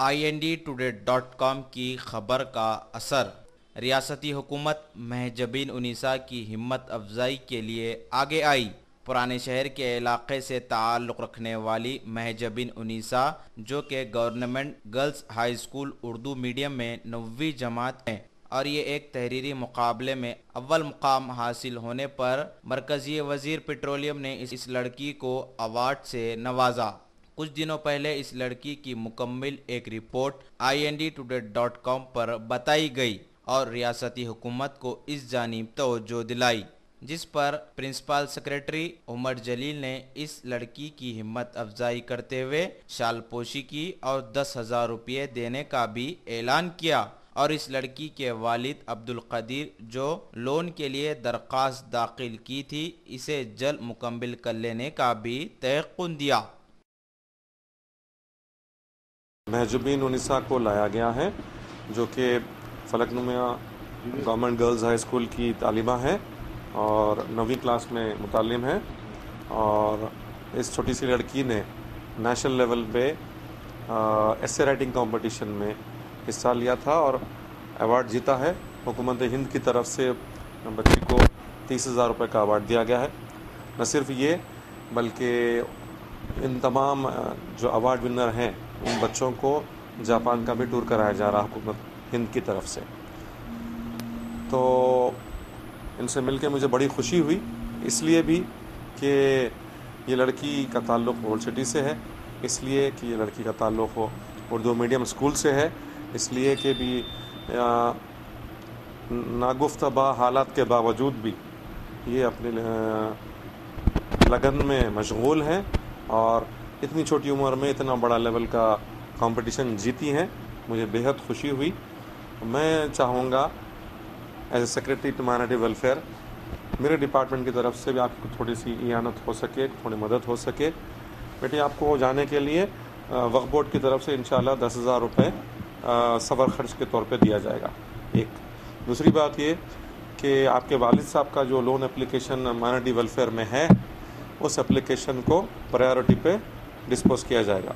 INDtoday.com کی خبر کا اثر۔ ریاستی حکومت مہجبین انیسہ کی ہمت افزائی کے لیے آگے آئی۔ پرانے شہر کے علاقے سے تعلق رکھنے والی مہجبین انیسہ، جو کہ government girls high school Urdu medium میں 9ویں جماعت ہے، اور یہ ایک تحریری مقابلے میں اول مقام حاصل ہونے پر مرکزی وزیر پیٹرولیم نے اس لڑکی کو ایوارڈ سے نوازا۔ کچھ دنوں پہلے اس لڑکی کی مکمل ایک رپورٹ INDtoday.com پر بتائی گئی اور ریاستی حکومت کو اس جانب توجہ دلائی، جس پر پرنسپل سیکریٹری عمر جلیل نے اس لڑکی کی ہمت افزائی کرتے ہوئے شال پوشی کی اور 10,000 روپے دینے کا بھی اعلان کیا، اور اس لڑکی کے والد عبدالقدیر جو لون کے لیے درخواست داخل کی تھی، اسے جلد مکمل کر لینے کا بھی تیقن دیا۔ مہجبین انیسہ کو لایا گیا ہے، جو کہ فلک نما گورنمنٹ گرلز ہائی اسکول کی طالبہ ہیں اور 9ویں کلاس میں متعلم ہیں، اور اس چھوٹی سی لڑکی نے نیشنل لیول پہ ایسے رائٹنگ کمپٹیشن میں حصہ لیا تھا اور ایوارڈ جیتا ہے۔ حکومت ہند کی طرف سے بچی کو 30,000 روپے کا ایوارڈ دیا گیا ہے۔ نہ صرف یہ بلکہ ان تمام جو ایوارڈ ونر ہیں ان بچوں کو جاپان کا بھی ٹور کرایا جا رہا حکومت ہند کی طرف سے۔ تو ان سے مل کے مجھے بڑی خوشی ہوئی، اس لیے بھی کہ یہ لڑکی کا تعلق اولڈ سٹی سے ہے، اس لیے کہ یہ لڑکی کا تعلق اردو میڈیم اسکول سے ہے، اس لیے کہ بھی ناگفتہ حالات کے باوجود بھی یہ اپنے لگن میں مشغول ہیں اور اتنی چھوٹی عمر میں اتنا بڑا لیول کا کمپٹیشن جیتی ہیں۔ مجھے بیحد خوشی ہوئی۔ میں چاہوں گا as a secretary to minority welfare میرے ڈپارٹمنٹ کی طرف سے بھی آپ کو تھوڑی سی اعانت ہو سکے، تھوڑی مدد ہو سکے۔ بیٹی آپ کو جانے کے لیے وقف بورڈ کی طرف سے انشاءاللہ 10,000 روپے سفر خرچ کے طور پہ دیا جائے گا۔ ایک دوسری بات یہ کہ آپ کے والد صاحب کا جو لون اپلیکیشن مائنرٹی ویلفیئر میں ہے، اس اپلیکیشن کو پرائیورٹی پہ ڈسپوز کیا جائے گا۔